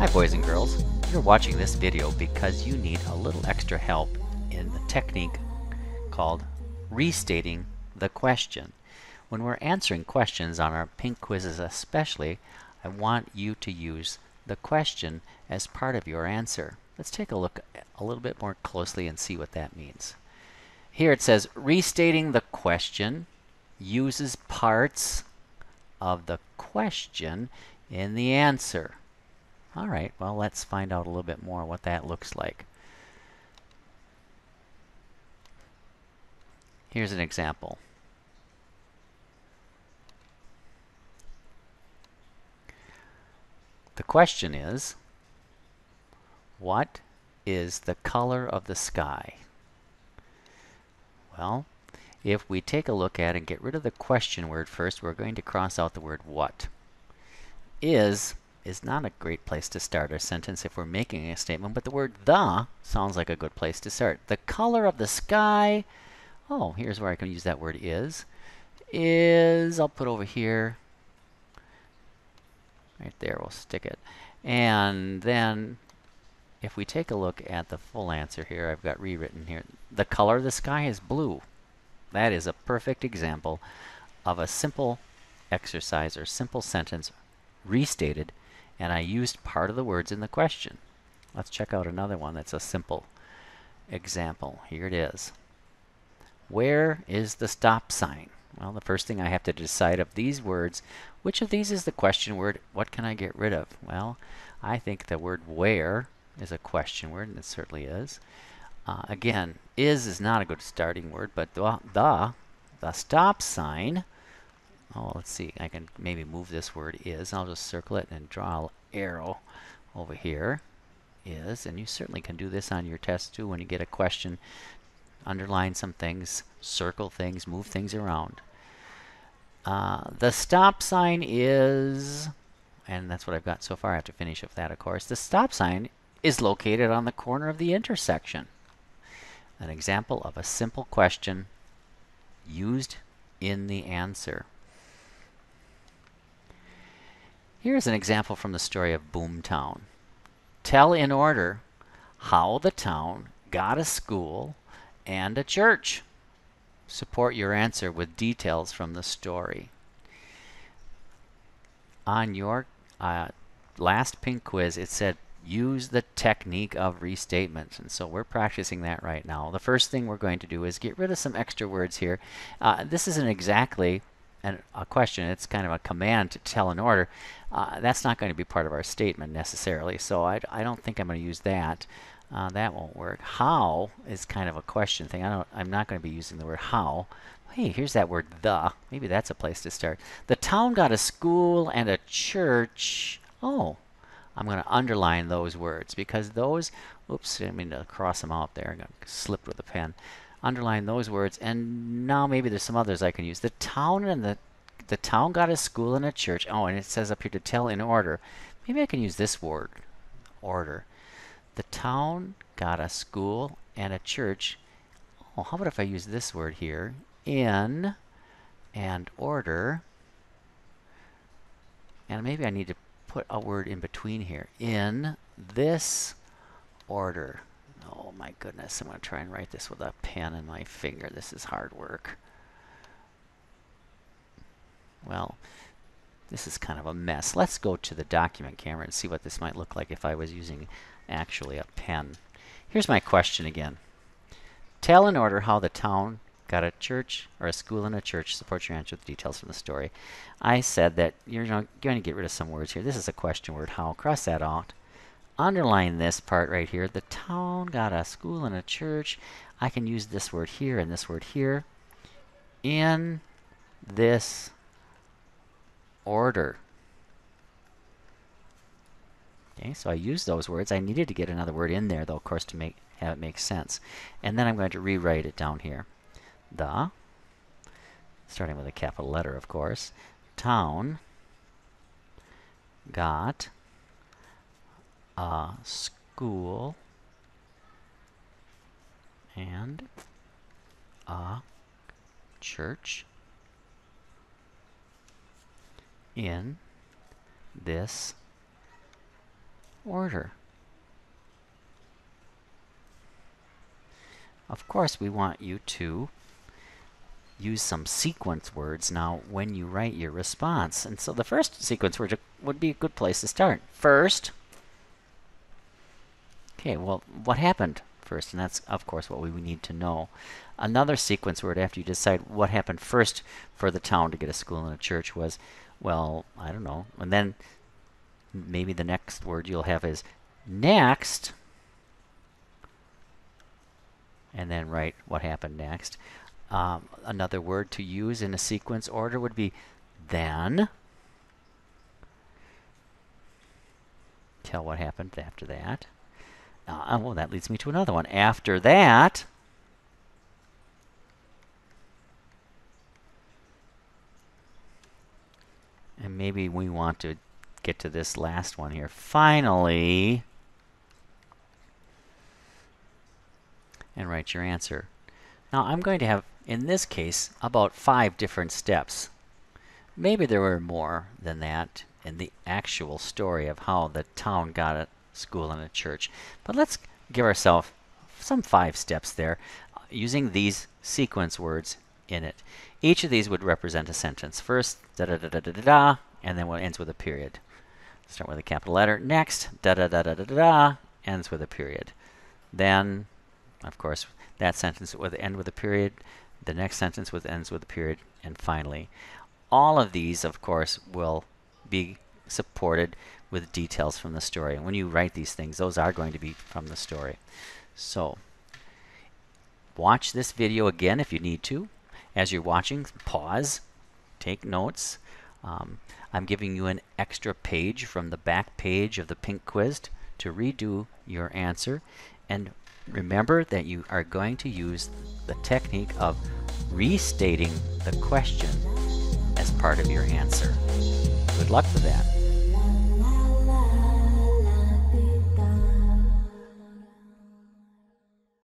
Hi boys and girls, you're watching this video because you need a little extra help in the technique called restating the question. When we're answering questions on our pink quizzes especially, I want you to use the question as part of your answer. Let's take a look a little bit more closely and see what that means. Here it says, restating the question uses parts of the question in the answer. All right, well, let's find out a little bit more what that looks like. Here's an example. The question is, what is the color of the sky? Well, if we take a look at and get rid of the question word first, we're going to cross out the word what. Is not a great place to start a sentence if we're making a statement, but the word the sounds like a good place to start. The color of the sky, oh, here's where I can use that word is. I'll put over here. Right there, we'll stick it. And then if we take a look at the full answer here, I've got rewritten here. The color of the sky is blue. That is a perfect example of a simple exercise or simple sentence restated, and I used part of the words in the question. Let's check out another one that's a simple example. Here it is. Where is the stop sign? Well, the first thing I have to decide of these words, which of these is the question word? What can I get rid of? Well, I think the word where is a question word, and it certainly is. Again, is not a good starting word, but the stop sign. Oh, let's see. I can maybe move this word is. I'll just circle it and draw an arrow over here. Is, and you certainly can do this on your test too when you get a question. Underline some things, circle things, move things around. The stop sign is, and that's what I've got so far. I have to finish with that, of course. The stop sign is located on the corner of the intersection. An example of a simple question used in the answer. Here's an example from the story of Boomtown. Tell in order how the town got a school and a church. Support your answer with details from the story. On your last pink quiz, it said use the technique of restatement, and so we're practicing that right now. The first thing we're going to do is get rid of some extra words here. This isn't exactly a question, it's kind of a command to tell in order. That's not going to be part of our statement necessarily, so I don't think I'm going to use that. That won't work. How is kind of a question thing. I'm not going to be using the word how. Hey, here's that word the. Maybe that's a place to start. The town got a school and a church. Oh, I'm going to underline those words because those, oops, I didn't mean to cross them out there. I got slipped with a pen. Underline those words, and now maybe there's some others I can use. The town and the town got a school and a church. Oh, and it says up here to tell in order. Maybe I can use this word, order. The town got a school and a church. Oh, how about if I use this word here, in and order, and maybe I need to put a word in between here, in this order. Oh my goodness, I'm going to try and write this with a pen and my finger. This is hard work. Well, this is kind of a mess. Let's go to the document camera and see what this might look like if I was using actually a pen. Here's my question again. Tell in order how the town got a church or a school and a church. Support your answer with details from the story. I said that you're going to get rid of some words here. This is a question word, how. Cross that out. Underline this part right here. The town got a school and a church. I can use this word here and this word here. In this order. Okay, so I used those words. I needed to get another word in there, though, of course, to have it make sense. And then I'm going to rewrite it down here. The, starting with a capital letter, of course, town got a school and a church in this order. Of course, we want you to use some sequence words now when you write your response. And so the first sequence word would be a good place to start. First. Okay, well, what happened first? And that's, of course, what we need to know. Another sequence word after you decide what happened first for the town to get a school and a church was, well, I don't know. And then maybe the next word you'll have is next. And then write what happened next. Another word to use in a sequence order would be then. Tell what happened after that. Well, that leads me to another one. After that. And maybe we want to get to this last one here. Finally. And write your answer. Now, I'm going to have, in this case, about 5 different steps. Maybe there were more than that in the actual story of how the town got a school and a church. But let's give ourselves some 5 steps there using these sequence words in it. Each of these would represent a sentence. First, da-da-da-da-da-da, and then it ends with a period. Start with a capital letter. Next, da-da-da-da-da-da, ends with a period. Then, of course, that sentence would end with a period. The next sentence ends with a period. And finally, all of these, of course, will be supported with details from the story. And when you write these things, those are going to be from the story. So, watch this video again if you need to. As you're watching, pause, take notes. I'm giving you an extra page from the back page of the pink quiz to redo your answer. And remember that you are going to use the technique of restating the question as part of your answer. Good luck with that.